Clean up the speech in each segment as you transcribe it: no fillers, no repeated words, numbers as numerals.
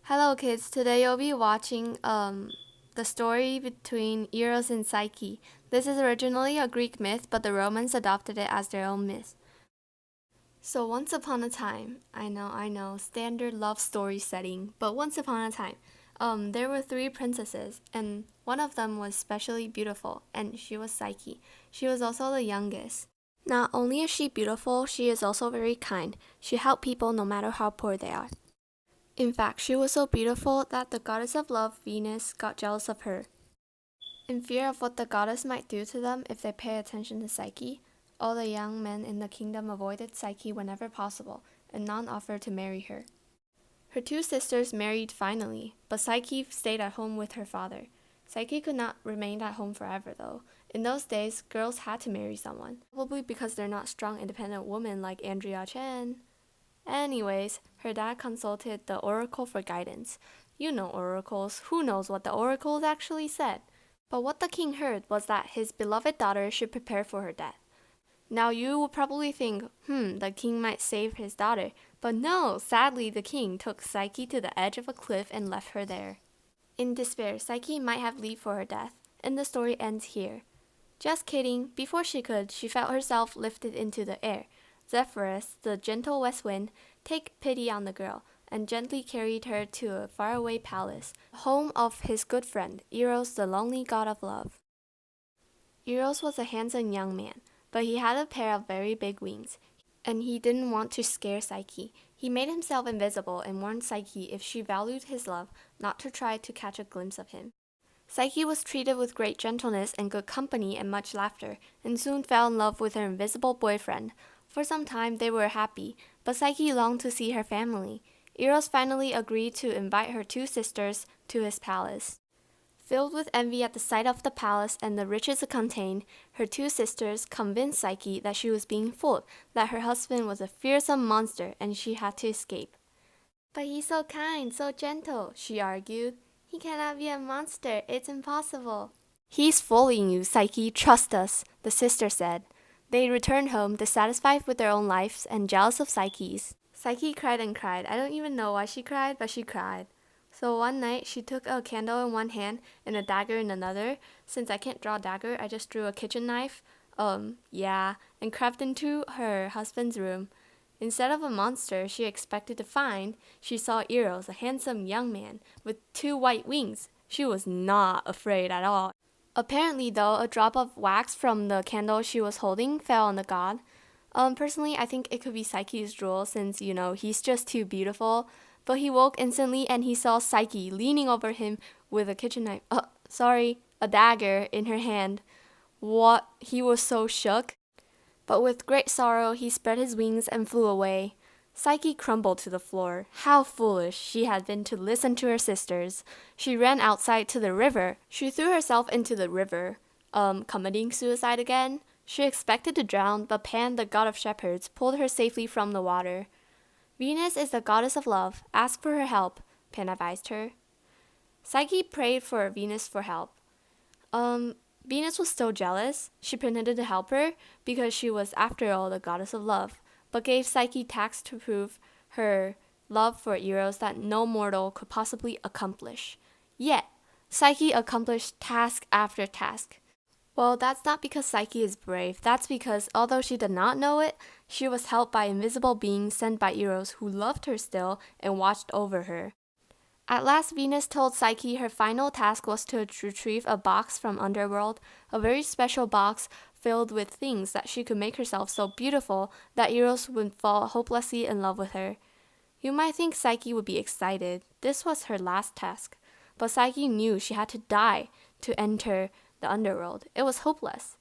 Hello kids, today you'll be watching the story between Eros and Psyche. This is originally a Greek myth, but the Romans adopted it as their own myth. So once upon a time, I know, standard love story setting, but once upon a time, there were three princesses, and one of them was specially beautiful, and she was Psyche. She was also the youngest. Not only is she beautiful, she is also very kind. She helped people no matter how poor they are. In fact, she was so beautiful that the goddess of love, Venus, got jealous of her. In fear of what the goddess might do to them if they pay attention to Psyche, all the young men in the kingdom avoided Psyche whenever possible, and none offered to marry her. Her two sisters married finally, but Psyche stayed at home with her father. Psyche could not remain at home forever, though. In those days, girls had to marry someone, probably because they're not strong, independent women like Andrea Chen. Anyways, her dad consulted the oracle for guidance. You know oracles. Who knows what the oracles actually said? But what the king heard was that his beloved daughter should prepare for her death. Now you will probably think, the king might save his daughter. But no, sadly the king took Psyche to the edge of a cliff and left her there. In despair, Psyche might have leaped for her death, and the story ends here. Just kidding, before she could, she felt herself lifted into the air. Zephyrus, the gentle west wind, took pity on the girl and gently carried her to a faraway palace, home of his good friend, Eros, the lonely god of love. Eros was a handsome young man, but he had a pair of very big wings, and he didn't want to scare Psyche. He made himself invisible and warned Psyche if she valued his love, not to try to catch a glimpse of him. Psyche was treated with great gentleness and good company and much laughter, and soon fell in love with her invisible boyfriend. For some time they were happy, but Psyche longed to see her family. Eros finally agreed to invite her two sisters to his palace. Filled with envy at the sight of the palace and the riches it contained, her two sisters convinced Psyche that she was being fooled, that her husband was a fearsome monster and she had to escape. But he's so kind, so gentle, she argued. He cannot be a monster, it's impossible. He's fooling you, Psyche, trust us, the sister said. They returned home, dissatisfied with their own lives and jealous of Psyche's. Psyche cried and cried. I don't even know why she cried, but she cried. So one night, she took a candle in one hand and a dagger in another. Since I can't draw a dagger, I just drew a kitchen knife. And crept into her husband's room. Instead of a monster she expected to find, she saw Eros, a handsome young man with two white wings. She was not afraid at all. Apparently, though, a drop of wax from the candle she was holding fell on the god. Personally, I think it could be Psyche's drool since, he's just too beautiful. But he woke instantly and he saw Psyche leaning over him with a kitchen knife. A dagger in her hand. What? He was so shook. But with great sorrow, he spread his wings and flew away. Psyche crumbled to the floor. How foolish she had been to listen to her sisters. She ran outside to the river. She threw herself into the river. Committing suicide again? She expected to drown, but Pan, the god of shepherds, pulled her safely from the water. Venus is the goddess of love. Ask for her help, Pan advised her. Psyche prayed for Venus for help. Venus was still jealous. She pretended to help her because she was, after all, the goddess of love, but gave Psyche tasks to prove her love for Eros that no mortal could possibly accomplish. Yet, Psyche accomplished task after task. Well, that's not because Psyche is brave. That's because, although she did not know it, she was helped by invisible beings sent by Eros who loved her still and watched over her. At last, Venus told Psyche her final task was to retrieve a box from Underworld, a very special box filled with things that she could make herself so beautiful that Eros would fall hopelessly in love with her. You might think Psyche would be excited. This was her last task. But Psyche knew she had to die to enter the Underworld. It was hopeless.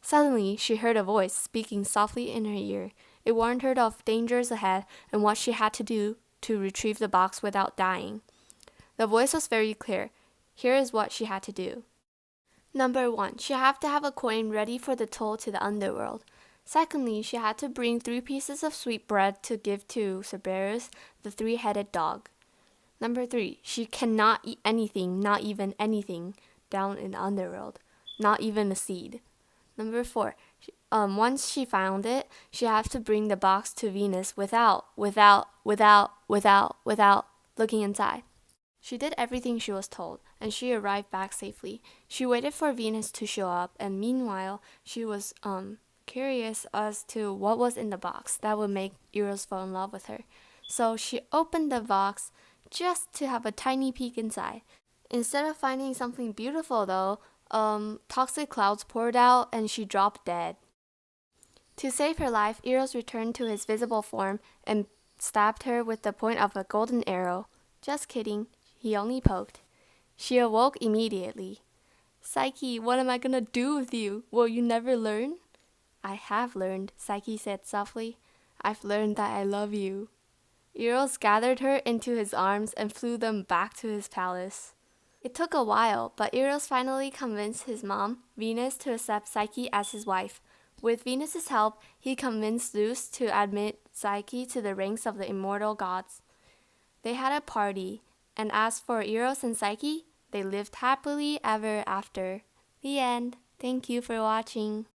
Suddenly, she heard a voice speaking softly in her ear. It warned her of dangers ahead and what she had to do to retrieve the box without dying. The voice was very clear. Here is what she had to do. Number 1, she had to have a coin ready for the toll to the underworld. Secondly, she had to bring 3 pieces of sweet bread to give to Cerberus, the 3-headed dog. Number 3, she cannot eat anything, not even anything, down in the underworld, not even a seed. Number 4, once she found it, she had to bring the box to Venus without looking inside. She did everything she was told, and she arrived back safely. She waited for Venus to show up, and meanwhile, she was curious as to what was in the box that would make Eros fall in love with her. So she opened the box just to have a tiny peek inside. Instead of finding something beautiful though, toxic clouds poured out and she dropped dead. To save her life, Eros returned to his visible form and stabbed her with the point of a golden arrow. Just kidding, he only poked. She awoke immediately. Psyche, what am I gonna do with you? Will you never learn? I have learned, Psyche said softly. I've learned that I love you. Eros gathered her into his arms and flew them back to his palace. It took a while, but Eros finally convinced his mom, Venus, to accept Psyche as his wife. With Venus's help, he convinced Zeus to admit Psyche to the ranks of the immortal gods. They had a party, and as for Eros and Psyche, they lived happily ever after. The end. Thank you for watching.